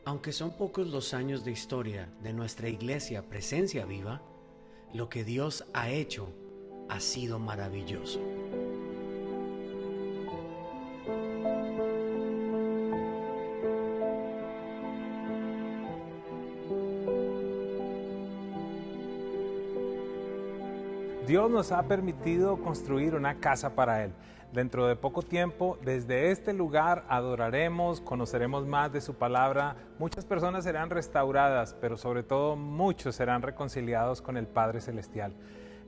Aunque son pocos los años de historia de nuestra iglesia Presencia Viva, lo que Dios ha hecho ha sido maravilloso. Dios nos ha permitido construir una casa para Él. Dentro de poco tiempo, desde este lugar adoraremos, conoceremos más de su palabra. Muchas personas serán restauradas, pero sobre todo muchos serán reconciliados con el Padre Celestial.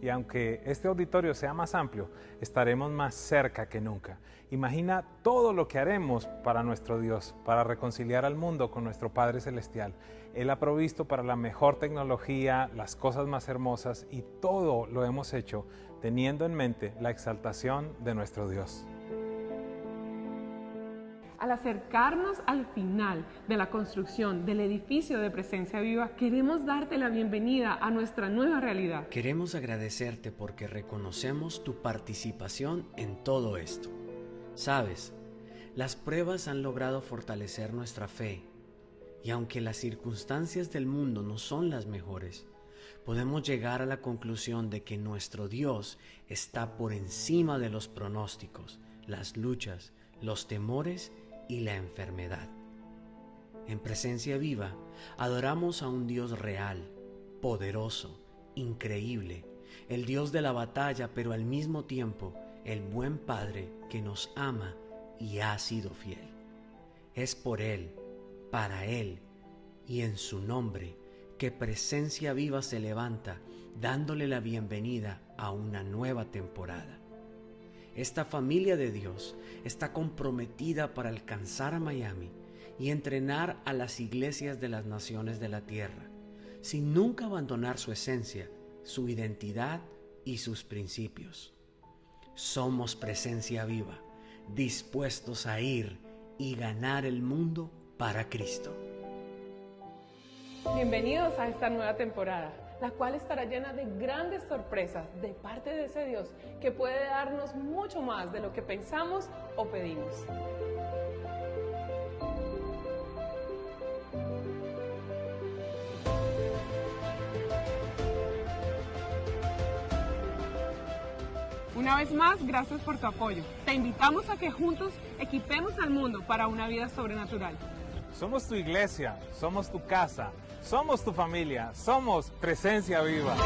Y aunque este auditorio sea más amplio, estaremos más cerca que nunca. Imagina todo lo que haremos para nuestro Dios, para reconciliar al mundo con nuestro Padre Celestial. Él ha provisto para la mejor tecnología, las cosas más hermosas, y todo lo hemos hecho teniendo en mente la exaltación de nuestro Dios. Al acercarnos al final de la construcción del edificio de Presencia Viva, queremos darte la bienvenida a nuestra nueva realidad. Queremos agradecerte porque reconocemos tu participación en todo esto. Sabes, las pruebas han logrado fortalecer nuestra fe, y aunque las circunstancias del mundo no son las mejores, podemos llegar a la conclusión de que nuestro Dios está por encima de los pronósticos, las luchas, los temores y la enfermedad. En Presencia Viva adoramos a un Dios real, poderoso, increíble, el Dios de la batalla, pero al mismo tiempo el buen Padre que nos ama y ha sido fiel. Es por Él, para Él y en su nombre que Presencia Viva se levanta, dándole la bienvenida a una nueva temporada. Esta familia de Dios está comprometida para alcanzar a Miami y entrenar a las iglesias de las naciones de la tierra, sin nunca abandonar su esencia, su identidad y sus principios. Somos Presencia Viva, dispuestos a ir y ganar el mundo para Cristo. Bienvenidos a esta nueva temporada, la cual estará llena de grandes sorpresas de parte de ese Dios que puede darnos mucho más de lo que pensamos o pedimos. Una vez más, gracias por tu apoyo. Te invitamos a que juntos equipemos al mundo para una vida sobrenatural. Somos tu iglesia, somos tu casa, somos tu familia, somos Presencia Viva.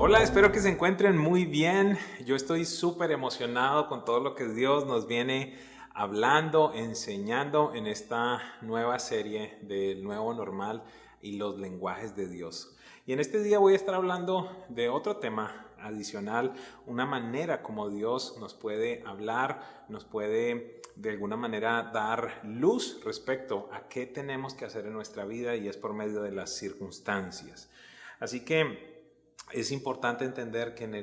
Hola, espero que se encuentren muy bien. Yo estoy súper emocionado con todo lo que Dios nos viene hablando, enseñando en esta nueva serie del Nuevo Normal y los lenguajes de Dios. Y en este día voy a estar hablando de otro tema adicional, una manera como Dios nos puede hablar, nos puede de alguna manera dar luz respecto a qué tenemos que hacer en nuestra vida, y es por medio de las circunstancias. Así que es importante entender que en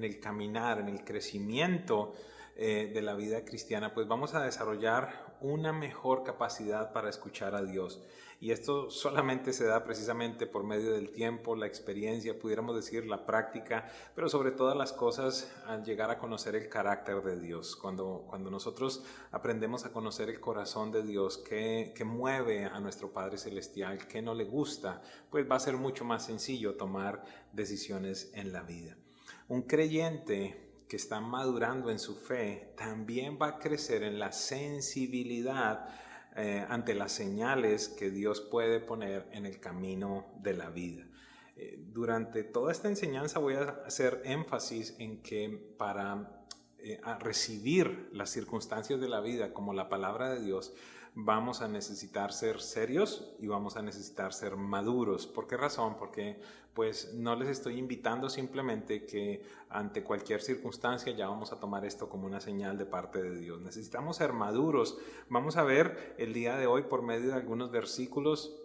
el caminar, en el crecimiento de la vida cristiana, pues vamos a desarrollar una mejor capacidad para escuchar a Dios. Y esto solamente se da precisamente por medio del tiempo, la experiencia, pudiéramos decir la práctica, pero sobre todas las cosas al llegar a conocer el carácter de Dios. Cuando nosotros aprendemos a conocer el corazón de Dios, que mueve a nuestro Padre Celestial, que no le gusta, pues va a ser mucho más sencillo tomar decisiones en la vida. Un creyente que está madurando en su fe también va a crecer en la sensibilidad ante las señales que Dios puede poner en el camino de la vida. Durante toda esta enseñanza voy a hacer énfasis en que para recibir las circunstancias de la vida como la palabra de Dios, vamos a necesitar ser serios y vamos a necesitar ser maduros. ¿Por qué razón? Porque pues no les estoy invitando simplemente que ante cualquier circunstancia ya vamos a tomar esto como una señal de parte de Dios. Necesitamos ser maduros. Vamos a ver el día de hoy por medio de algunos versículos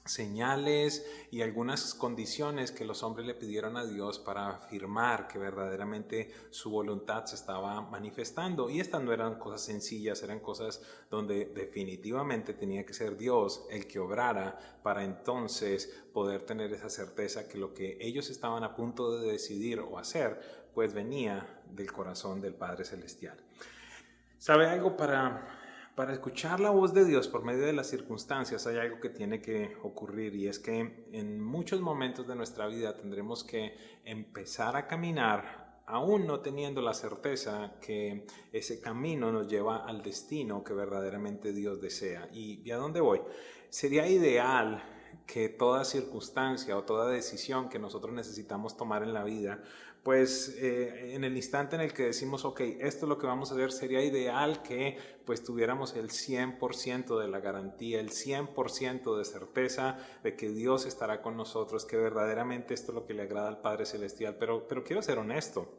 señales y algunas condiciones que los hombres le pidieron a Dios para afirmar que verdaderamente su voluntad se estaba manifestando. Y estas no eran cosas sencillas, eran cosas donde definitivamente tenía que ser Dios el que obrara para entonces poder tener esa certeza que lo que ellos estaban a punto de decidir o hacer, pues venía del corazón del Padre Celestial. ¿Sabe algo? Para escuchar la voz de Dios por medio de las circunstancias hay algo que tiene que ocurrir, y es que en muchos momentos de nuestra vida tendremos que empezar a caminar aún no teniendo la certeza que ese camino nos lleva al destino que verdaderamente Dios desea. ¿Y a dónde voy? Sería ideal que toda circunstancia o toda decisión que nosotros necesitamos tomar en la vida, pues en el instante en el que decimos, ok, esto es lo que vamos a hacer, sería ideal que pues tuviéramos el 100% de la garantía, el 100% de certeza de que Dios estará con nosotros, que verdaderamente esto es lo que le agrada al Padre Celestial. Pero quiero ser honesto.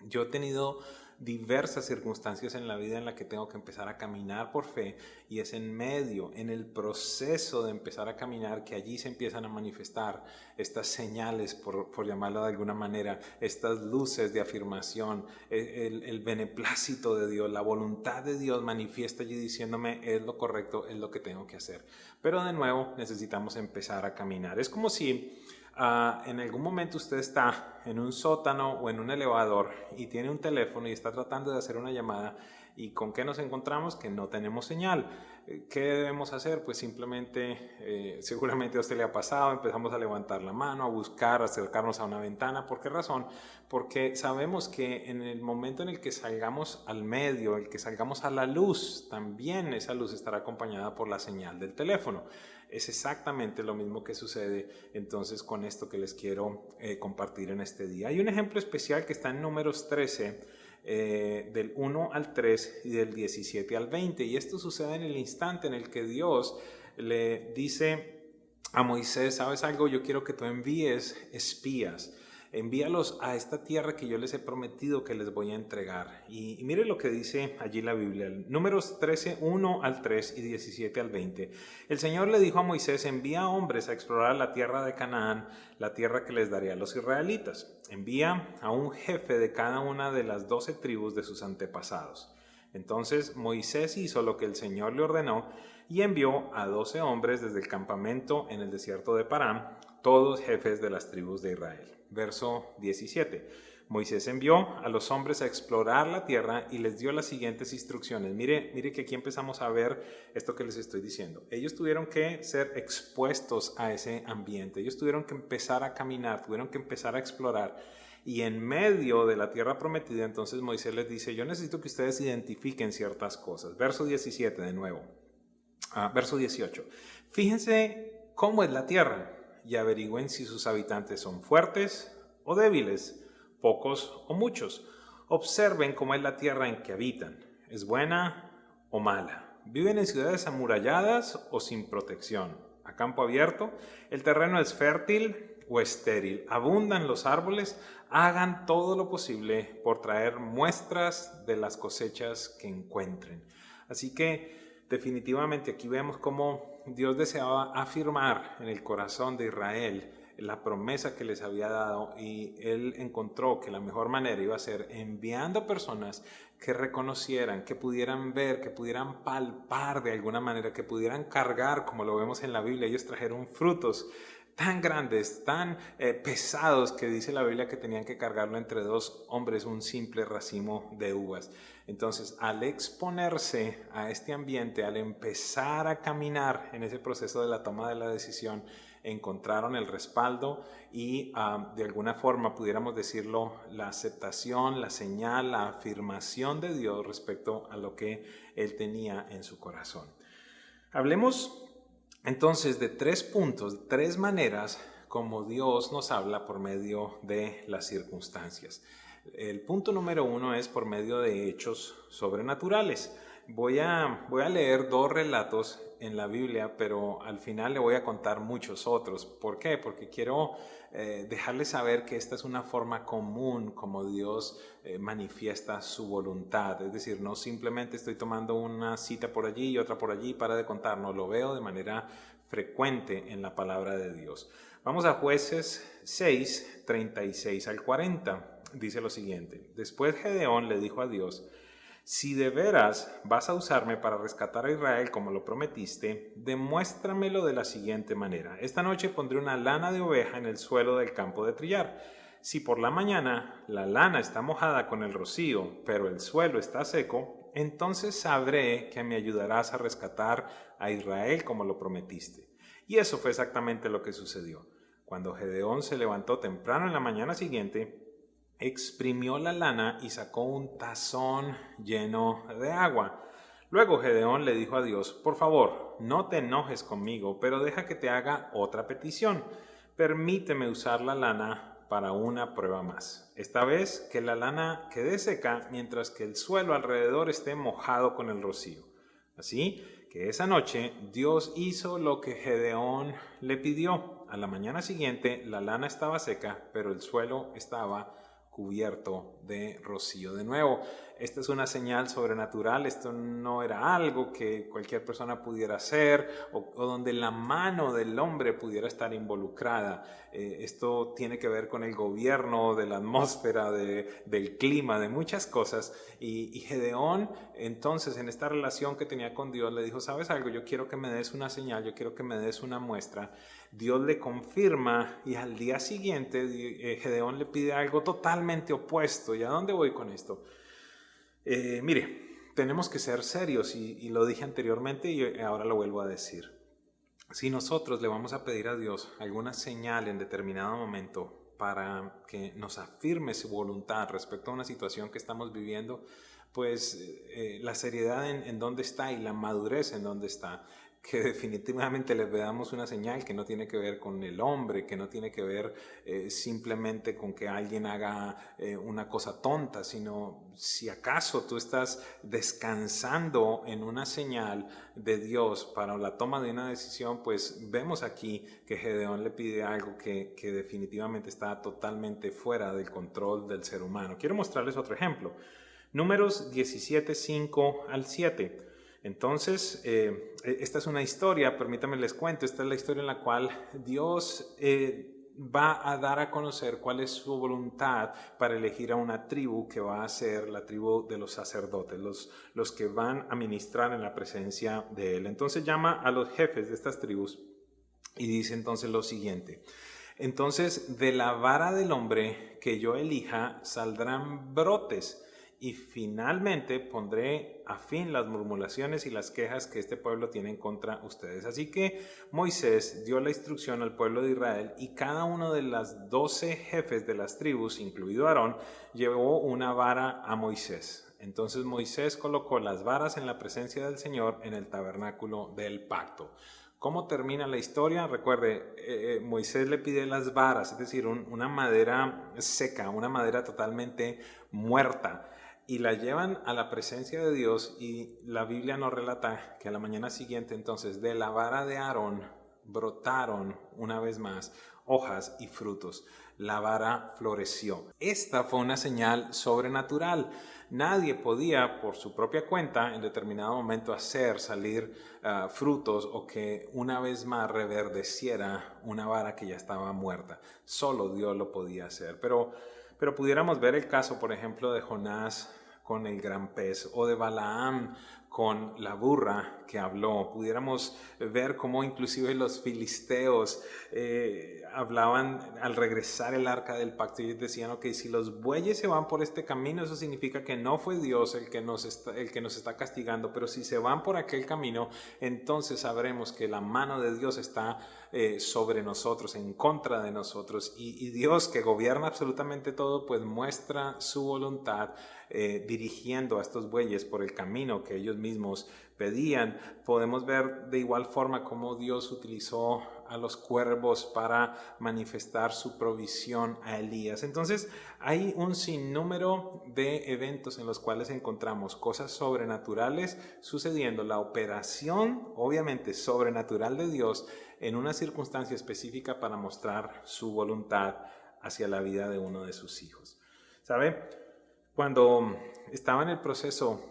Yo he tenido diversas circunstancias en la vida en la que tengo que empezar a caminar por fe, y es en medio, en el proceso de empezar a caminar, que allí se empiezan a manifestar estas señales, por llamarlo de alguna manera, estas luces de afirmación, el beneplácito de Dios, la voluntad de Dios manifiesta allí diciéndome es lo correcto, es lo que tengo que hacer. Pero de nuevo necesitamos empezar a caminar. Es como si en algún momento usted está en un sótano o en un elevador y tiene un teléfono y está tratando de hacer una llamada, y ¿con qué nos encontramos? Que no tenemos señal. ¿Qué debemos hacer? Pues simplemente, seguramente a usted le ha pasado, empezamos a levantar la mano, a buscar, a acercarnos a una ventana. ¿Por qué razón? Porque sabemos que en el momento en el que salgamos al medio, el que salgamos a la luz, también esa luz estará acompañada por la señal del teléfono. Es exactamente lo mismo que sucede entonces con esto que les quiero compartir en este día. Hay un ejemplo especial que está en Números 13, del 1 al 3 y del 17 al 20, y esto sucede en el instante en el que Dios le dice a Moisés, ¿sabes algo? Yo quiero que tú envíes espías. Envíalos a esta tierra que yo les he prometido que les voy a entregar. Y mire lo que dice allí la Biblia, Números 13, 1 al 3 y 17 al 20. El Señor le dijo a Moisés, envía hombres a explorar la tierra de Canaán, la tierra que les daré a los israelitas. Envía a un jefe de cada una de las 12 tribus de sus antepasados. Entonces Moisés hizo lo que el Señor le ordenó y envió a 12 hombres desde el campamento en el desierto de Parán, todos jefes de las tribus de Israel. Verso 17. Moisés envió a los hombres a explorar la tierra y les dio las siguientes instrucciones. Mire que aquí empezamos a ver esto que les estoy diciendo. Ellos tuvieron que ser expuestos a ese ambiente. Ellos tuvieron que empezar a caminar, tuvieron que empezar a explorar. Y en medio de la tierra prometida, entonces Moisés les dice, yo necesito que ustedes identifiquen ciertas cosas. Verso 17 de nuevo. Verso 18. Fíjense cómo es la tierra y averigüen si sus habitantes son fuertes o débiles, pocos o muchos. Observen cómo es la tierra en que habitan. ¿Es buena o mala? ¿Viven en ciudades amuralladas o sin protección? ¿A campo abierto? ¿El terreno es fértil o estéril? ¿Abundan los árboles? Hagan todo lo posible por traer muestras de las cosechas que encuentren. Así que definitivamente aquí vemos cómo Dios deseaba afirmar en el corazón de Israel la promesa que les había dado, y él encontró que la mejor manera iba a ser enviando personas que reconocieran, que pudieran ver, que pudieran palpar de alguna manera, que pudieran cargar, como lo vemos en la Biblia. Ellos trajeron frutos tan grandes, tan pesados, que dice la Biblia que tenían que cargarlo entre dos hombres, un simple racimo de uvas. Entonces, al exponerse a este ambiente, al empezar a caminar en ese proceso de la toma de la decisión, encontraron el respaldo y de alguna forma, pudiéramos decirlo, la aceptación, la señal, la afirmación de Dios respecto a lo que él tenía en su corazón. Hablemos entonces de 3 puntos, 3 maneras como Dios nos habla por medio de las circunstancias. El punto número 1 es por medio de hechos sobrenaturales. Voy a leer 2 relatos en la Biblia, pero al final le voy a contar muchos otros. ¿Por qué? Porque quiero dejarles saber que esta es una forma común como Dios manifiesta su voluntad. Es decir, no simplemente estoy tomando una cita por allí y otra por allí para de contar, no, lo veo de manera frecuente en la palabra de Dios. Vamos a Jueces 6, 36 al 40. Dice lo siguiente: Después Gedeón le dijo a Dios: si de veras vas a usarme para rescatar a Israel como lo prometiste, demuéstramelo de la siguiente manera. Esta noche pondré una lana de oveja en el suelo del campo de trillar. Si por la mañana la lana está mojada con el rocío, pero el suelo está seco, entonces sabré que me ayudarás a rescatar a Israel como lo prometiste. Y eso fue exactamente lo que sucedió. Cuando Gedeón se levantó temprano en la mañana siguiente, exprimió la lana y sacó un tazón lleno de agua. Luego Gedeón le dijo a Dios: por favor, no te enojes conmigo, pero deja que te haga otra petición. Permíteme usar la lana para una prueba más. Esta vez que la lana quede seca, mientras que el suelo alrededor esté mojado con el rocío. Así que esa noche Dios hizo lo que Gedeón le pidió. A la mañana siguiente la lana estaba seca, pero el suelo estaba cubierto de rocío. De nuevo, esta es una señal sobrenatural. Esto no era algo que cualquier persona pudiera hacer o donde la mano del hombre pudiera estar involucrada. Esto tiene que ver con el gobierno de la atmósfera, del clima, de muchas cosas. Y Gedeón, entonces, en esta relación que tenía con Dios, le dijo: ¿sabes algo? Yo quiero que me des una señal, yo quiero que me des una muestra. Dios le confirma, y al día siguiente Gedeón le pide algo totalmente opuesto. ¿Y a dónde voy con esto? Mire, tenemos que ser serios, y lo dije anteriormente y ahora lo vuelvo a decir. Si nosotros le vamos a pedir a Dios alguna señal en determinado momento para que nos afirme su voluntad respecto a una situación que estamos viviendo, pues la seriedad en dónde está y la madurez en dónde está. Que definitivamente le damos una señal que no tiene que ver con el hombre, que no tiene que ver simplemente con que alguien haga una cosa tonta, sino si acaso tú estás descansando en una señal de Dios para la toma de una decisión, pues vemos aquí que Gedeón le pide algo que definitivamente está totalmente fuera del control del ser humano. Quiero mostrarles otro ejemplo. Números 17, 5 al 7. Entonces, esta es una historia, permítanme les cuento, esta es la historia en la cual Dios va a dar a conocer cuál es su voluntad para elegir a una tribu que va a ser la tribu de los sacerdotes, los que van a ministrar en la presencia de Él. Entonces llama a los jefes de estas tribus y dice entonces lo siguiente: entonces de la vara del hombre que yo elija saldrán brotes, y finalmente pondré a fin las murmuraciones y las quejas que este pueblo tiene contra ustedes. Así que Moisés dio la instrucción al pueblo de Israel, y cada uno de las 12 jefes de las tribus, incluido Aarón, llevó una vara a Moisés. Entonces Moisés colocó las varas en la presencia del Señor en el tabernáculo del pacto. ¿Cómo termina la historia? Recuerde, Moisés le pide las varas, es decir, una madera seca, una madera totalmente muerta, y la llevan a la presencia de Dios, y la Biblia nos relata que a la mañana siguiente entonces de la vara de Aarón brotaron una vez más hojas y frutos. la vara floreció. Esta fue una señal sobrenatural. Nadie podía por su propia cuenta en determinado momento hacer salir frutos o que una vez más reverdeciera una vara que ya estaba muerta. Solo Dios lo podía hacer. Pero pudiéramos ver el caso, por ejemplo, de Jonás con el gran pez o de Balaam con la burra que habló. Pudiéramos ver cómo inclusive los filisteos hablaban al regresar el arca del pacto. Ellos decían, ok, si los bueyes se van por este camino, eso significa que no fue Dios el que nos está castigando, pero si se van por aquel camino, entonces sabremos que la mano de Dios está sobre nosotros, en contra de nosotros, y Dios, que gobierna absolutamente todo, pues muestra su voluntad dirigiendo a estos bueyes por el camino que ellos mismos pedían. Podemos ver de igual forma cómo Dios utilizó a los cuervos para manifestar su provisión a Elías. Entonces hay un sinnúmero de eventos en los cuales encontramos cosas sobrenaturales sucediendo, la operación obviamente sobrenatural de Dios en una circunstancia específica para mostrar su voluntad hacia la vida de uno de sus hijos. ¿Sabe? Cuando estaba en el proceso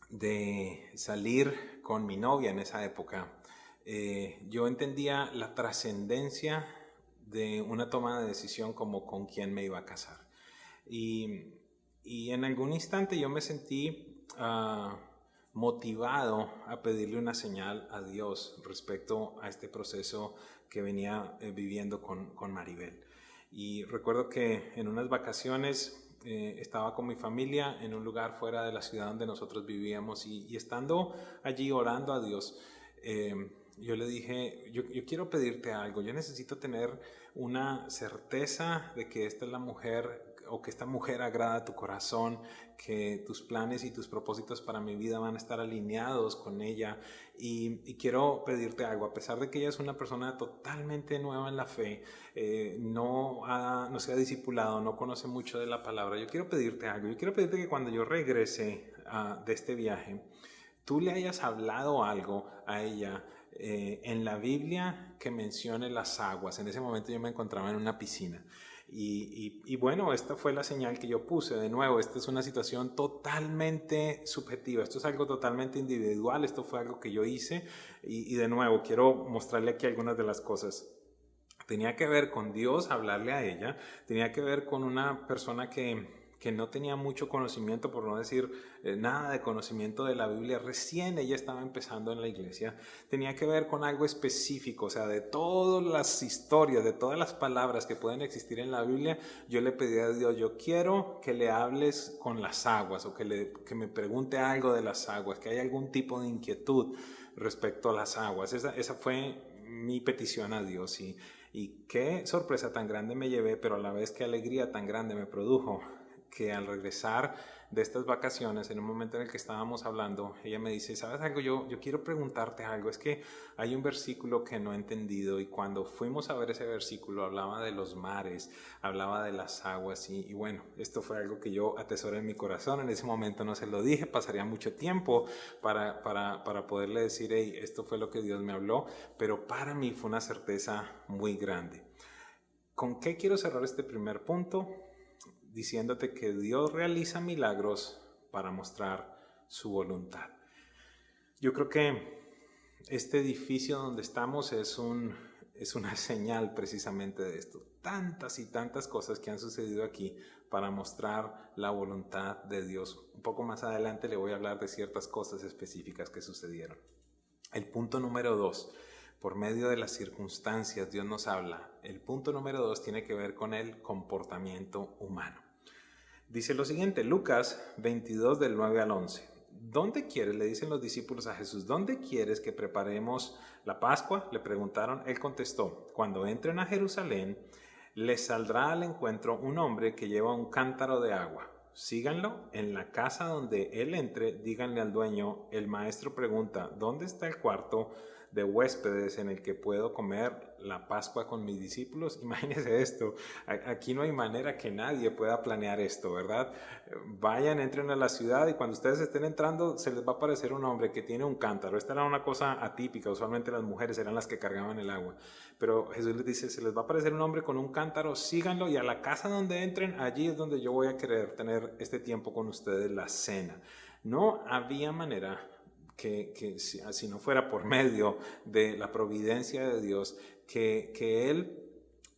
de salir con mi novia en esa época, yo entendía la trascendencia de una toma de decisión como con quién me iba a casar. Y en algún instante yo me sentí motivado a pedirle una señal a Dios respecto a este proceso que venía viviendo con Maribel. Y recuerdo que en unas vacaciones estaba con mi familia en un lugar fuera de la ciudad donde nosotros vivíamos y estando allí orando a Dios, yo le dije, yo quiero pedirte algo, yo necesito tener una certeza de que esta es la mujer o que esta mujer agrada a tu corazón, que tus planes y tus propósitos para mi vida van a estar alineados con ella y quiero pedirte algo, a pesar de que ella es una persona totalmente nueva en la fe, no se ha discipulado, no conoce mucho de la palabra, yo quiero pedirte algo, yo quiero pedirte que cuando yo regrese de este viaje, tú le hayas hablado algo a ella en la Biblia que mencione las aguas. En ese momento yo me encontraba en una piscina y bueno, esta fue la señal que yo puse. De nuevo, esta es una situación totalmente subjetiva, esto es algo totalmente individual, esto fue algo que yo hice y de nuevo quiero mostrarle aquí algunas de las cosas. Tenía que ver con Dios, hablarle a ella, tenía que ver con una persona que no tenía mucho conocimiento, por no decir nada de conocimiento de la Biblia, recién ella estaba empezando en la iglesia, tenía que ver con algo específico, o sea, de todas las historias, de todas las palabras que pueden existir en la Biblia, yo le pedí a Dios, yo quiero que le hables con las aguas, o que me pregunte algo de las aguas, que haya algún tipo de inquietud respecto a las aguas. Esa fue mi petición a Dios y qué sorpresa tan grande me llevé, pero a la vez qué alegría tan grande me produjo, que al regresar de estas vacaciones, en un momento en el que estábamos hablando, ella me dice, ¿sabes algo? Yo quiero preguntarte algo, es que hay un versículo que no he entendido y cuando fuimos a ver ese versículo hablaba de los mares, hablaba de las aguas y bueno, esto fue algo que yo atesoré en mi corazón, en ese momento no se lo dije, pasaría mucho tiempo para poderle decir, hey, esto fue lo que Dios me habló, pero para mí fue una certeza muy grande. ¿Con qué quiero cerrar este primer punto? Diciéndote que Dios realiza milagros para mostrar su voluntad. Yo creo que este edificio donde estamos es una señal precisamente de esto. Tantas y tantas cosas que han sucedido aquí para mostrar la voluntad de Dios. Un poco más adelante le voy a hablar de ciertas cosas específicas que sucedieron. El punto número 2. Por medio de las circunstancias Dios nos habla. El punto número 2 tiene que ver con el comportamiento humano. Dice lo siguiente, Lucas 22 del 9 al 11. ¿Dónde quieres? Le dicen los discípulos a Jesús. ¿Dónde quieres que preparemos la Pascua? Le preguntaron. Él contestó, cuando entren a Jerusalén, les saldrá al encuentro un hombre que lleva un cántaro de agua. Síganlo. En la casa donde él entre, díganle al dueño, el maestro pregunta, ¿dónde está el cuarto de huéspedes en el que puedo comer la Pascua con mis discípulos. Imagínense esto, aquí no hay manera que nadie pueda planear esto, ¿verdad? Vayan, entren a la ciudad y cuando ustedes estén entrando se les va a aparecer un hombre que tiene un cántaro. Esta era una cosa atípica, usualmente las mujeres eran las que cargaban el agua, pero Jesús les dice, se les va a aparecer un hombre con un cántaro, síganlo y a la casa donde entren, allí es donde yo voy a querer tener este tiempo con ustedes, la cena. No había manera que si no fuera por medio de la providencia de Dios, que Él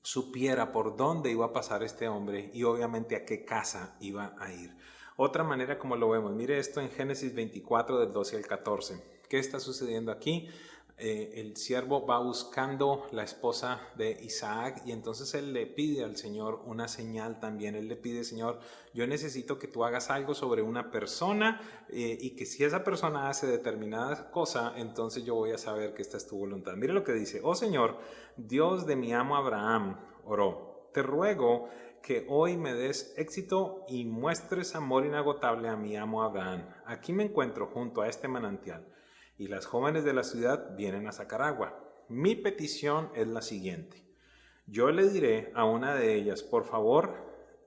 supiera por dónde iba a pasar este hombre y obviamente a qué casa iba a ir. Otra manera como lo vemos, mire esto en Génesis 24 del 12 al 14. ¿Qué está sucediendo aquí? El siervo va buscando la esposa de Isaac y entonces él le pide al Señor una señal también. Él le pide, Señor, yo necesito que tú hagas algo sobre una persona y que si esa persona hace determinada cosa, entonces yo voy a saber que esta es tu voluntad. Mire lo que dice: oh Señor, Dios de mi amo Abraham, oró, te ruego que hoy me des éxito y muestres amor inagotable a mi amo Abraham. Aquí me encuentro junto a este manantial y las jóvenes de la ciudad vienen a sacar agua. Mi petición es la siguiente: yo le diré a una de ellas, por favor,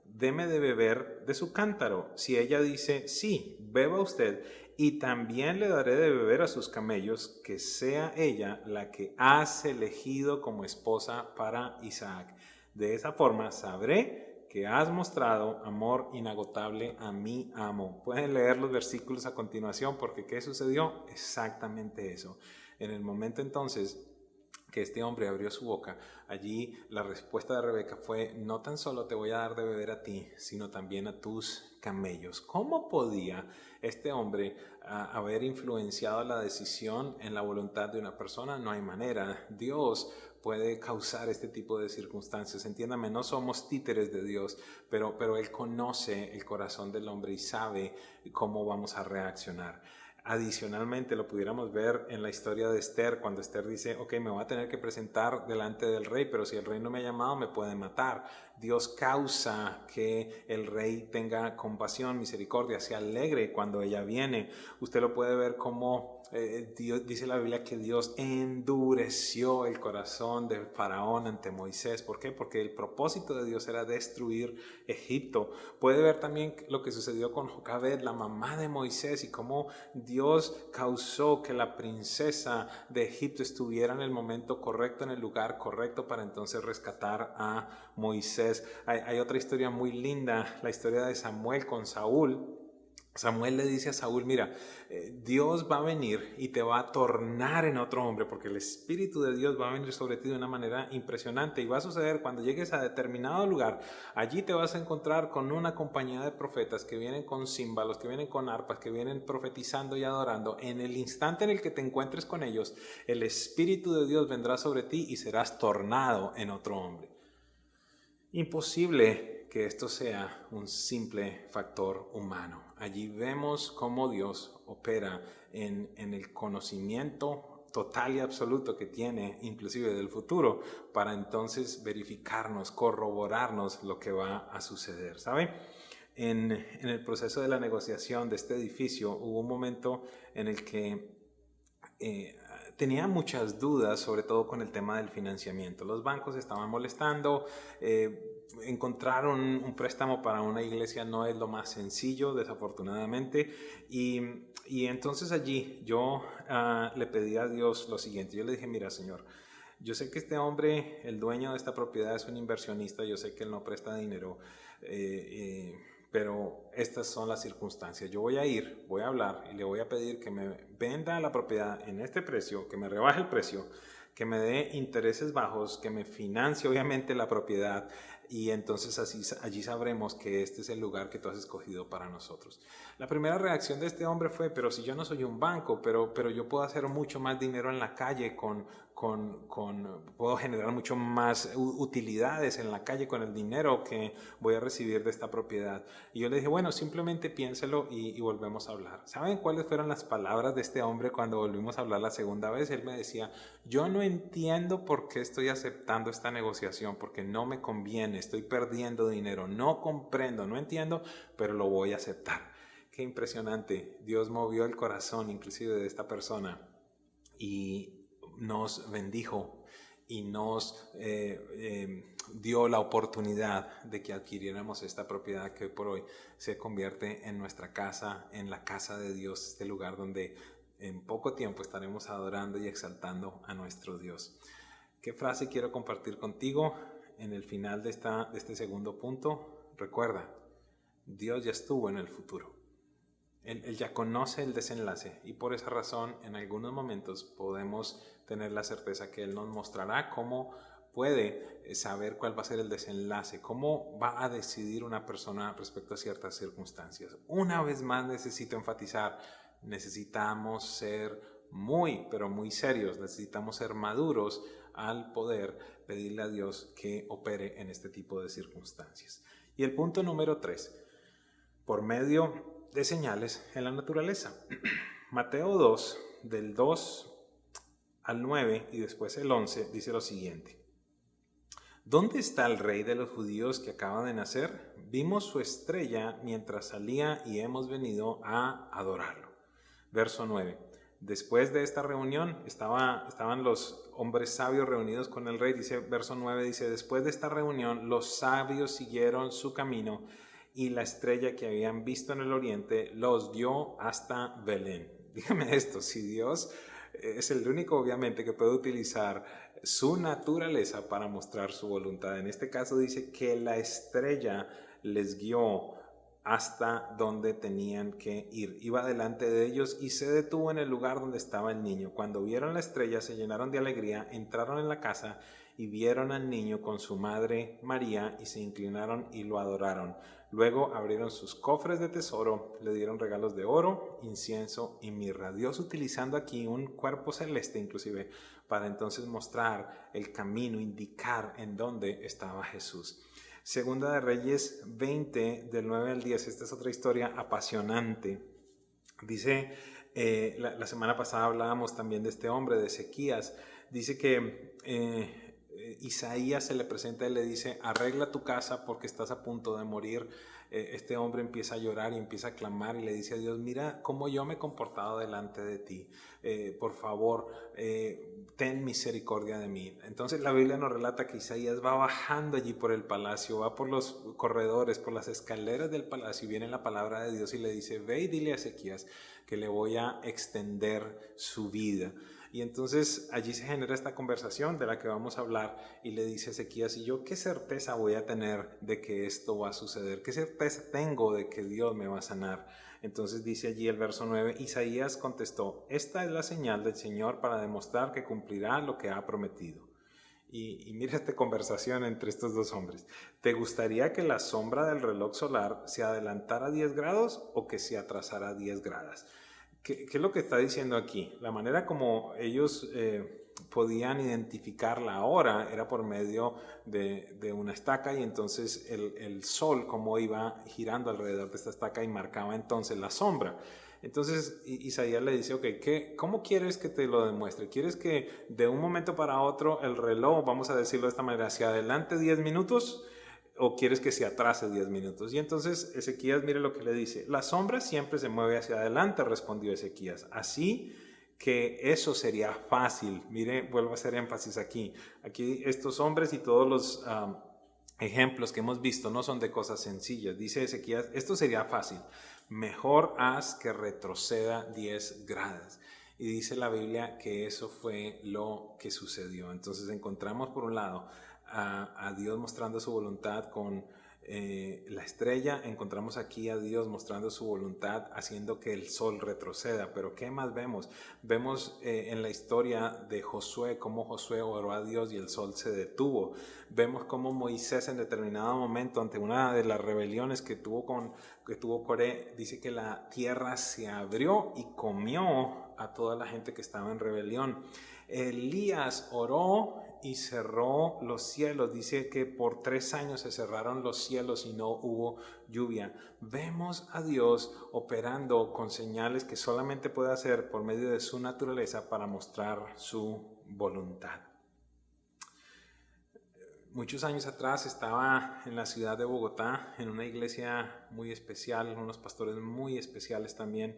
deme de beber de su cántaro. Si ella dice, sí, beba usted, y también le daré de beber a sus camellos, que sea ella la que has elegido como esposa para Isaac. De esa forma sabré que has mostrado amor inagotable a mi amo. Pueden leer los versículos a continuación, porque ¿qué sucedió? Exactamente eso. En el momento entonces que este hombre abrió su boca, allí la respuesta de Rebeca fue: no tan solo te voy a dar de beber a ti, sino también a tus camellos. ¿Cómo podía este hombre haber influenciado la decisión en la voluntad de una persona? No hay manera. Dios puede causar este tipo de circunstancias. Entiéndame, no somos títeres de Dios, pero Él conoce el corazón del hombre y sabe cómo vamos a reaccionar. Adicionalmente, lo pudiéramos ver en la historia de Esther, cuando Esther dice, ok, me voy a tener que presentar delante del rey, pero si el rey no me ha llamado, me puede matar. Dios causa que el rey tenga compasión, misericordia, se alegre cuando ella viene. Usted lo puede ver como Dios, dice la Biblia que Dios endureció el corazón de Faraón ante Moisés. ¿Por qué? Porque el propósito de Dios era destruir Egipto. Puede ver también lo que sucedió con Jocabed, la mamá de Moisés, y cómo Dios causó que la princesa de Egipto estuviera en el momento correcto, en el lugar correcto, para entonces rescatar a Moisés. Hay otra historia muy linda, la historia de Samuel con Saúl. Samuel le dice a Saúl, mira, Dios va a venir y te va a tornar en otro hombre, porque el Espíritu de Dios va a venir sobre ti de una manera impresionante, y va a suceder cuando llegues a determinado lugar. Allí te vas a encontrar con una compañía de profetas que vienen con címbalos, que vienen con arpas, que vienen profetizando y adorando. En el instante en el que te encuentres con ellos, el Espíritu de Dios vendrá sobre ti y serás tornado en otro hombre. Imposible que esto sea un simple factor humano. Allí vemos cómo Dios opera en el conocimiento total y absoluto que tiene, inclusive del futuro, para entonces verificarnos, corroborarnos lo que va a suceder, ¿sabe? En el proceso de la negociación de este edificio hubo un momento en el que tenía muchas dudas, sobre todo con el tema del financiamiento. Los bancos estaban molestando, encontrar un préstamo para una iglesia no es lo más sencillo, desafortunadamente, y entonces allí yo le pedí a Dios lo siguiente. Yo le dije, mira, Señor, yo sé que este hombre, el dueño de esta propiedad, es un inversionista, yo sé que él no presta dinero, pero estas son las circunstancias. Yo voy a ir, voy a hablar y le voy a pedir que me venda la propiedad en este precio, que me rebaje el precio, que me dé intereses bajos, que me financie obviamente la propiedad, y entonces allí sabremos que este es el lugar que tú has escogido para nosotros. La primera reacción de este hombre fue, pero si yo no soy un banco, pero yo puedo hacer mucho más dinero en la calle puedo generar mucho más utilidades en la calle con el dinero que voy a recibir de esta propiedad. Y yo le dije, bueno, simplemente piénselo y volvemos a hablar. ¿Saben cuáles fueron las palabras de este hombre cuando volvimos a hablar la segunda vez? Él me decía, yo no entiendo por qué estoy aceptando esta negociación, porque no me conviene, estoy perdiendo dinero, no comprendo, no entiendo, pero lo voy a aceptar. Qué impresionante. Dios movió el corazón inclusive de esta persona y nos bendijo y nos dio la oportunidad de que adquiriéramos esta propiedad que hoy por hoy se convierte en nuestra casa, en la casa de Dios, este lugar donde en poco tiempo estaremos adorando y exaltando a nuestro Dios. ¿Qué frase quiero compartir contigo en el final de este segundo punto? Recuerda, Dios ya estuvo en el futuro. Él ya conoce el desenlace y por esa razón en algunos momentos podemos tener la certeza que Él nos mostrará cómo puede saber cuál va a ser el desenlace, cómo va a decidir una persona respecto a ciertas circunstancias. Una vez más necesito enfatizar, necesitamos ser pero muy serios, necesitamos ser maduros al poder pedirle a Dios que opere en este tipo de circunstancias. Y el punto número 3, por medio de señales en la naturaleza. Mateo 2, del 2 al 9 y después el 11, dice lo siguiente. ¿Dónde está el rey de los judíos que acaba de nacer? Vimos su estrella mientras salía y hemos venido a adorarlo. Verso 9. Después de esta reunión estaban los hombres sabios reunidos con el rey. Dice, verso 9 dice, después de esta reunión los sabios siguieron su camino y la estrella que habían visto en el oriente los dio hasta Belén. Dígame esto, si Dios es el único obviamente que puede utilizar su naturaleza para mostrar su voluntad. En este caso dice que la estrella les guió hasta donde tenían que ir. Iba delante de ellos y se detuvo en el lugar donde estaba el niño. Cuando vieron la estrella se llenaron de alegría, entraron en la casa y vieron al niño con su madre María y se inclinaron y lo adoraron. Luego abrieron sus cofres de tesoro, le dieron regalos de oro, incienso y mirra. Dios utilizando aquí un cuerpo celeste inclusive para entonces mostrar el camino, indicar en dónde estaba Jesús. Segunda de Reyes 20, del 9 al 10. Esta es otra historia apasionante. Dice, la semana pasada hablábamos también de este hombre, de Ezequías. Dice que Isaías se le presenta y le dice, arregla tu casa porque estás a punto de morir. Este hombre empieza a llorar y empieza a clamar y le dice a Dios, mira cómo yo me he comportado delante de ti, por favor, ten misericordia de mí. Entonces la Biblia nos relata que Isaías va bajando allí por el palacio, va por los corredores, por las escaleras del palacio y viene la palabra de Dios y le dice, ve y dile a Ezequías que le voy a extender su vida. Y entonces allí se genera esta conversación de la que vamos a hablar y le dice a Ezequías, ¿y yo qué certeza voy a tener de que esto va a suceder? ¿Qué certeza tengo de que Dios me va a sanar? Entonces dice allí el verso 9, Isaías contestó, esta es la señal del Señor para demostrar que cumplirá lo que ha prometido. Y mira esta conversación entre estos dos hombres. ¿Te gustaría que la sombra del reloj solar se adelantara 10 grados o que se atrasara 10 grados? ¿Qué es lo que está diciendo aquí? La manera como ellos podían identificar la hora era por medio de una estaca y entonces el sol como iba girando alrededor de esta estaca y marcaba entonces la sombra. Entonces Isaías le dice, ok, ¿cómo quieres que te lo demuestre? ¿Quieres que de un momento para otro el reloj, vamos a decirlo de esta manera, hacia adelante 10 minutos? ¿O quieres que se atrase 10 minutos? Y entonces Ezequías, mire lo que le dice. La sombra siempre se mueve hacia adelante, respondió Ezequías. Así que eso sería fácil. Mire, vuelvo a hacer énfasis aquí. Aquí estos hombres y todos los ejemplos que hemos visto no son de cosas sencillas. Dice Ezequías, esto sería fácil. Mejor haz que retroceda 10 grados. Y dice la Biblia que eso fue lo que sucedió. Entonces encontramos por un lado a Dios mostrando su voluntad con la estrella, encontramos aquí a Dios mostrando su voluntad haciendo que el sol retroceda. Pero ¿qué más vemos? Vemos en la historia de Josué cómo Josué oró a Dios y el sol se detuvo. Vemos cómo Moisés en determinado momento ante una de las rebeliones que tuvo Coré, dice que la tierra se abrió y comió a toda la gente que estaba en rebelión. Elías oró y cerró los cielos. Dice que por 3 años se cerraron los cielos y no hubo lluvia. Vemos a Dios operando con señales que solamente puede hacer por medio de su naturaleza para mostrar su voluntad. Muchos años atrás estaba en la ciudad de Bogotá, en una iglesia muy especial, unos pastores muy especiales también,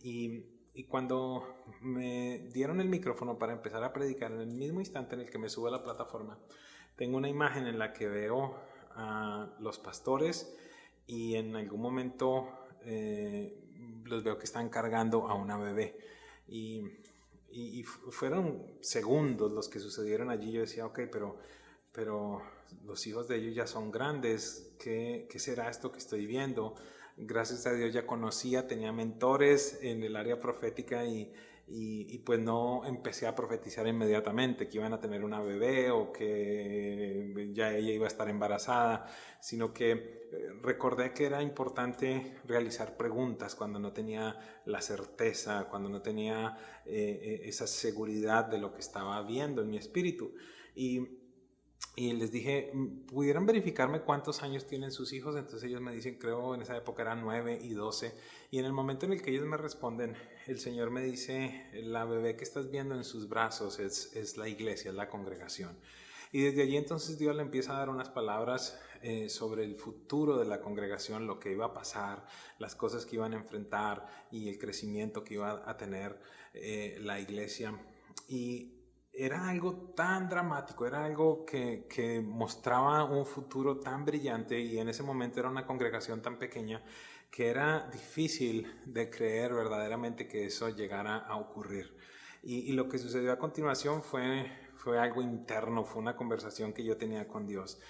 y Y cuando me dieron el micrófono para empezar a predicar, en el mismo instante en el que me subo a la plataforma, tengo una imagen en la que veo a los pastores y en algún momento los veo que están cargando a una bebé. Y fueron segundos los que sucedieron allí. Yo decía, ok, pero los hijos de ellos ya son grandes. ¿Qué será esto que estoy viendo? Gracias a Dios ya conocía, tenía mentores en el área profética y pues no empecé a profetizar inmediatamente que iban a tener una bebé o que ya ella iba a estar embarazada, sino que recordé que era importante realizar preguntas cuando no tenía la certeza, cuando no tenía esa seguridad de lo que estaba viendo en mi espíritu. Y les dije, ¿pudieran verificarme cuántos años tienen sus hijos? Entonces ellos me dicen, creo en esa época eran 9 y 12. Y en el momento en el que ellos me responden, el Señor me dice, la bebé que estás viendo en sus brazos es la iglesia, es la congregación. Y desde allí entonces Dios le empieza a dar unas palabras sobre el futuro de la congregación, lo que iba a pasar, las cosas que iban a enfrentar y el crecimiento que iba a tener la iglesia. Y era algo tan dramático, era algo que mostraba un futuro tan brillante, y en ese momento era una congregación tan pequeña que era difícil de creer verdaderamente que eso llegara a ocurrir. Y lo que sucedió a continuación fue algo interno, fue una conversación que yo tenía con Dios.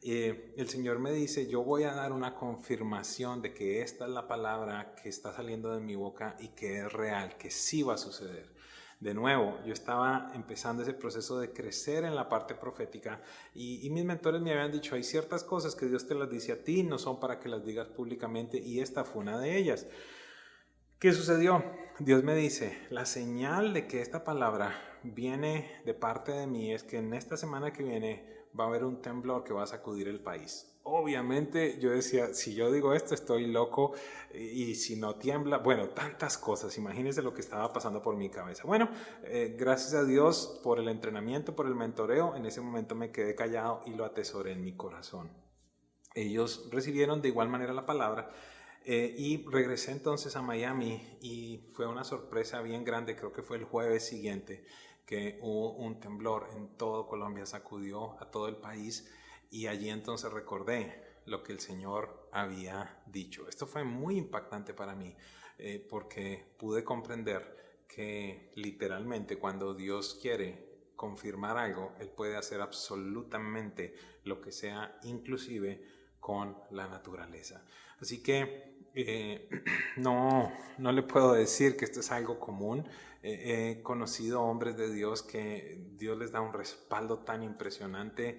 El Señor me dice, yo voy a dar una confirmación de que esta es la palabra que está saliendo de mi boca y que es real, que sí va a suceder. De nuevo, yo estaba empezando ese proceso de crecer en la parte profética y mis mentores me habían dicho, hay ciertas cosas que Dios te las dice a ti, no son para que las digas públicamente, y esta fue una de ellas. ¿Qué sucedió? Dios me dice, la señal de que esta palabra viene de parte de mí es que en esta semana que viene va a haber un temblor que va a sacudir el país. Obviamente yo decía, si yo digo esto estoy loco, y si no tiembla, bueno, tantas cosas, imagínense lo que estaba pasando por mi cabeza. Bueno, gracias a Dios por el entrenamiento, por el mentoreo, en ese momento me quedé callado y lo atesoré en mi corazón. Ellos recibieron de igual manera la palabra. Y regresé entonces a Miami y fue una sorpresa bien grande. Creo que fue el jueves siguiente que hubo un temblor en todo Colombia, sacudió a todo el país, y allí entonces recordé lo que el Señor había dicho. Esto fue muy impactante para mí porque pude comprender que literalmente cuando Dios quiere confirmar algo, Él puede hacer absolutamente lo que sea, inclusive con la naturaleza. Así que no le puedo decir que esto es algo común. He conocido hombres de Dios que Dios les da un respaldo tan impresionante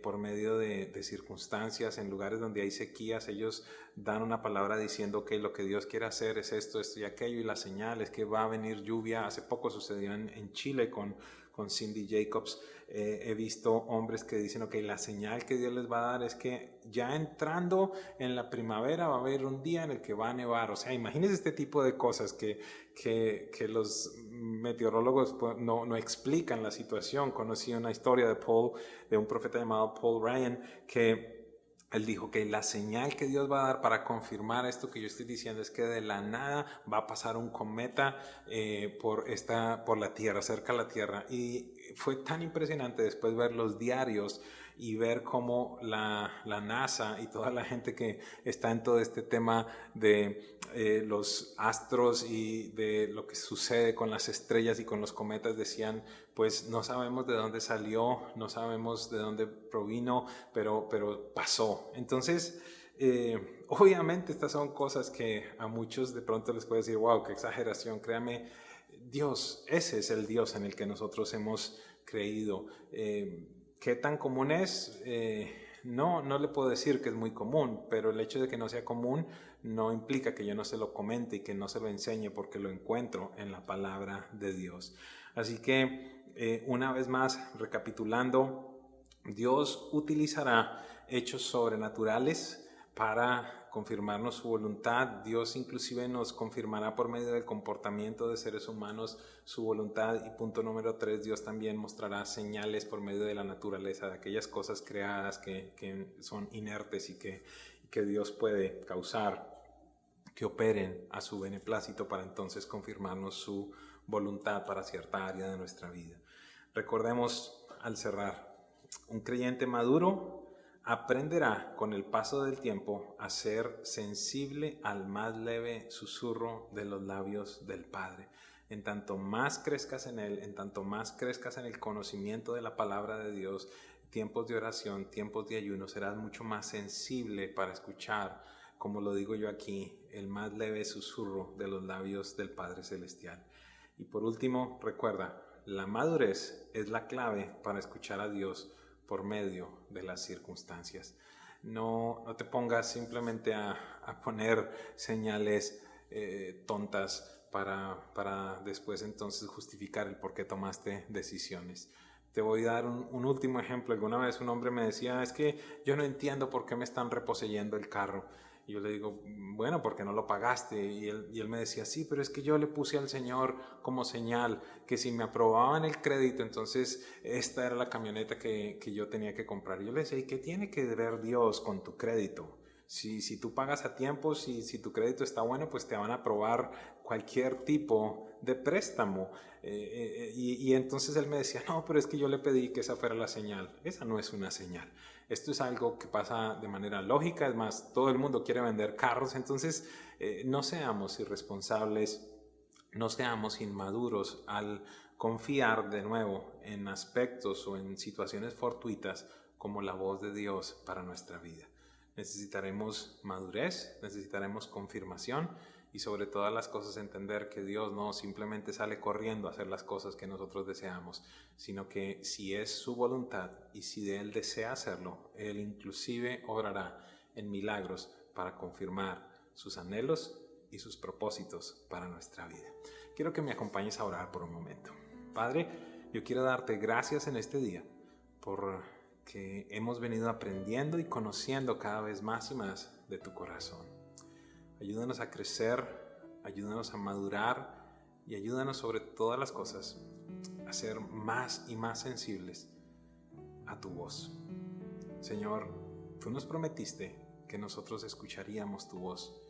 por medio de circunstancias. En lugares donde hay sequías, ellos dan una palabra diciendo que lo que Dios quiere hacer es esto, esto y aquello, y la señal es que va a venir lluvia. Hace poco sucedió en Chile con Cindy Jacobs. He visto hombres que dicen, ok, la señal que Dios les va a dar es que ya entrando en la primavera va a haber un día en el que va a nevar. O sea, imagínense este tipo de cosas que los meteorólogos no explican la situación. Conocí una historia de un profeta llamado Paul Ryan, que él dijo que la señal que Dios va a dar para confirmar esto que yo estoy diciendo es que de la nada va a pasar un cometa por la Tierra, cerca de la Tierra. Y fue tan impresionante después ver los diarios y ver cómo la NASA y toda la gente que está en todo este tema de los astros y de lo que sucede con las estrellas y con los cometas decían, pues no sabemos de dónde salió, no sabemos de dónde provino, pero pasó. Entonces, obviamente estas son cosas que a muchos de pronto les puede decir, wow, qué exageración. Créame, Dios, ese es el Dios en el que nosotros hemos creído. ¿Qué tan común es? No le puedo decir que es muy común, pero el hecho de que no sea común no implica que yo no se lo comente y que no se lo enseñe, porque lo encuentro en la palabra de Dios. Así que una vez más, recapitulando, Dios utilizará hechos sobrenaturales para confirmarnos su voluntad. Dios inclusive nos confirmará por medio del comportamiento de seres humanos su voluntad. Y punto número 3, Dios también mostrará señales por medio de la naturaleza, de aquellas cosas creadas que son inertes y que Dios puede causar que operen a su beneplácito para entonces confirmarnos su voluntad para cierta área de nuestra vida. Recordemos al cerrar, un creyente maduro aprenderá con el paso del tiempo a ser sensible al más leve susurro de los labios del Padre. En tanto más crezcas en Él, en tanto más crezcas en el conocimiento de la palabra de Dios, tiempos de oración, tiempos de ayuno, serás mucho más sensible para escuchar, como lo digo yo aquí, el más leve susurro de los labios del Padre Celestial. Y por último, recuerda, la madurez es la clave para escuchar a Dios por medio de las circunstancias. No te pongas simplemente a poner señales tontas para después entonces justificar el por qué tomaste decisiones. Te voy a dar un último ejemplo. Alguna vez un hombre me decía, es que yo no entiendo por qué me están reposeyendo el carro. Y yo le digo, bueno, porque no lo pagaste. Y él me decía, sí, pero es que yo le puse al Señor como señal que si me aprobaban el crédito, entonces esta era la camioneta que yo tenía que comprar. Y yo le decía, ¿y qué tiene que ver Dios con tu crédito? Si tú pagas a tiempo, si tu crédito está bueno, pues te van a aprobar cualquier tipo de préstamo. Y entonces él me decía, no, pero es que yo le pedí que esa fuera la señal. Esa no es una señal. Esto es algo que pasa de manera lógica, es más, todo el mundo quiere vender carros, entonces no seamos irresponsables, no seamos inmaduros al confiar de nuevo en aspectos o en situaciones fortuitas como la voz de Dios para nuestra vida. Necesitaremos madurez, necesitaremos confirmación y sobre todas las cosas entender que Dios no simplemente sale corriendo a hacer las cosas que nosotros deseamos, sino que si es su voluntad y si de Él desea hacerlo, Él inclusive obrará en milagros para confirmar sus anhelos y sus propósitos para nuestra vida. Quiero que me acompañes a orar por un momento. Padre, yo quiero darte gracias en este día por que hemos venido aprendiendo y conociendo cada vez más y más de tu corazón. Ayúdanos a crecer, ayúdanos a madurar y ayúdanos sobre todas las cosas a ser más y más sensibles a tu voz. Señor, tú nos prometiste que nosotros escucharíamos tu voz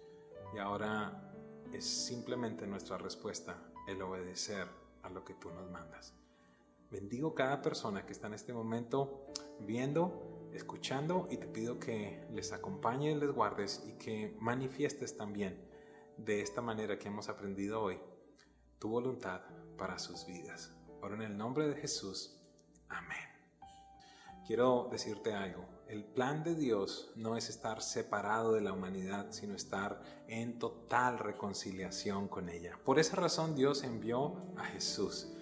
y ahora es simplemente nuestra respuesta el obedecer a lo que tú nos mandas. Bendigo cada persona que está en este momento viendo, escuchando y te pido que les acompañes, les guardes y que manifiestes también de esta manera que hemos aprendido hoy tu voluntad para sus vidas. Oro en el nombre de Jesús. Amén. Quiero decirte algo. El plan de Dios no es estar separado de la humanidad, sino estar en total reconciliación con ella. Por esa razón Dios envió a Jesús.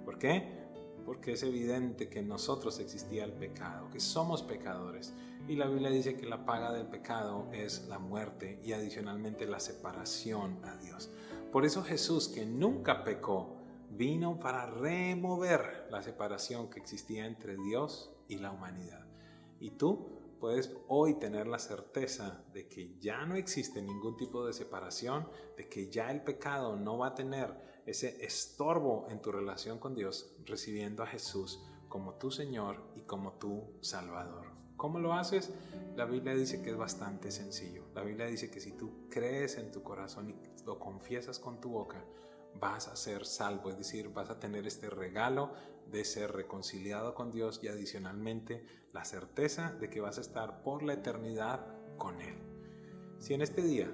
¿Por qué? Porque es evidente que en nosotros existía el pecado, que somos pecadores. Y la Biblia dice que la paga del pecado es la muerte y adicionalmente la separación a Dios. Por eso Jesús, que nunca pecó, vino para remover la separación que existía entre Dios y la humanidad. Y tú puedes hoy tener la certeza de que ya no existe ningún tipo de separación, de que ya el pecado no va a tener ese estorbo en tu relación con Dios, recibiendo a Jesús como tu Señor y como tu Salvador. ¿Cómo lo haces? La Biblia dice que es bastante sencillo. La Biblia dice que si tú crees en tu corazón y lo confiesas con tu boca, vas a ser salvo, es decir, vas a tener este regalo de ser reconciliado con Dios y adicionalmente la certeza de que vas a estar por la eternidad con Él. Si en este día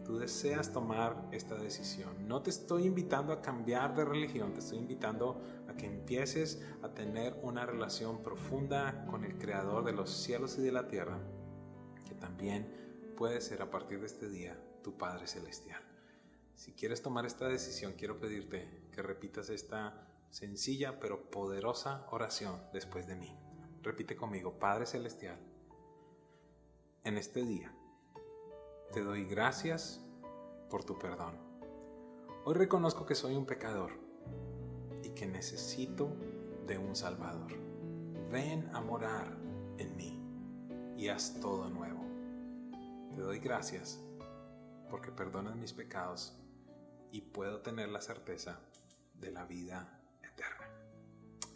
tú deseas tomar esta decisión, no te estoy invitando a cambiar de religión, te estoy invitando a que empieces a tener una relación profunda con el Creador de los cielos y de la tierra, que también puede ser a partir de este día tu Padre Celestial. Si quieres tomar esta decisión, quiero pedirte que repitas esta sencilla pero poderosa oración después de mí. Repite conmigo: Padre Celestial, en este día te doy gracias por tu perdón. Hoy reconozco que soy un pecador y que necesito de un Salvador. Ven a morar en mí y haz todo nuevo. Te doy gracias porque perdonas mis pecados y puedo tener la certeza de la vida eterna.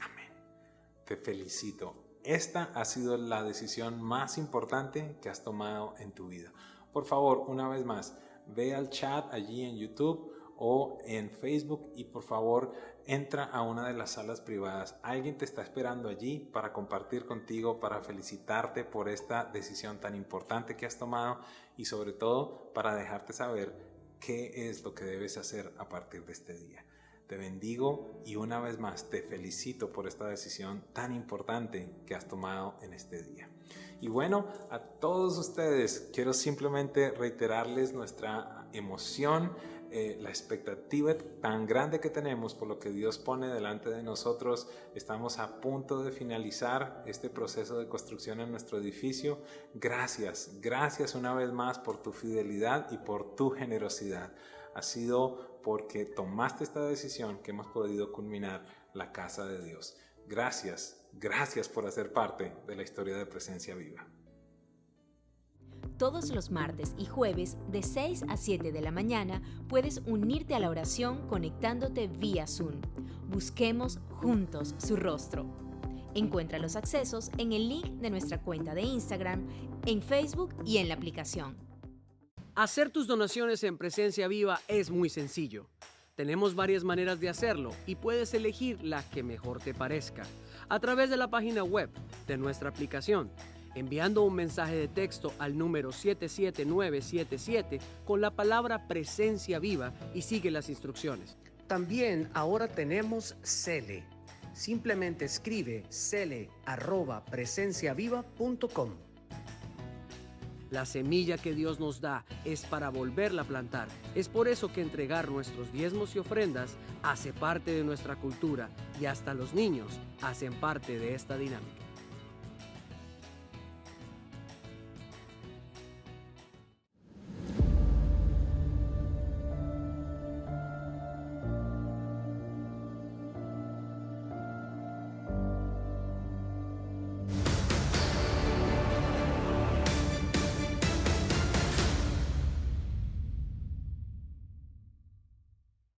Amén. Te felicito. Esta ha sido la decisión más importante que has tomado en tu vida. Por favor, una vez más, Ve al chat allí en YouTube o en Facebook y por favor entra a una de las salas privadas. Alguien te está esperando allí para compartir contigo, para felicitarte por esta decisión tan importante que has tomado y sobre todo para dejarte saber qué es lo que debes hacer a partir de este día. Te bendigo y una vez más te felicito por esta decisión tan importante que has tomado en este día. Y bueno, a todos ustedes quiero simplemente reiterarles nuestra emoción, la expectativa tan grande que tenemos por lo que Dios pone delante de nosotros. Estamos a punto de finalizar este proceso de construcción en nuestro edificio. Gracias una vez más por tu fidelidad y por tu generosidad. Ha sido porque tomaste esta decisión que hemos podido culminar la casa de Dios. Gracias por hacer parte de la historia de Presencia Viva. Todos los martes y jueves de 6 a 7 de la mañana puedes unirte a la oración conectándote vía Zoom. Busquemos juntos su rostro. Encuentra los accesos en el link de nuestra cuenta de Instagram, en Facebook y en la aplicación. Hacer tus donaciones en Presencia Viva es muy sencillo. Tenemos varias maneras de hacerlo y puedes elegir la que mejor te parezca a través de la página web de nuestra aplicación, enviando un mensaje de texto al número 77977 con la palabra Presencia Viva y sigue las instrucciones. También ahora tenemos Cele. Simplemente escribe cele@presenciaviva.com. La semilla que Dios nos da es para volverla a plantar. Es por eso que entregar nuestros diezmos y ofrendas hace parte de nuestra cultura y hasta los niños hacen parte de esta dinámica.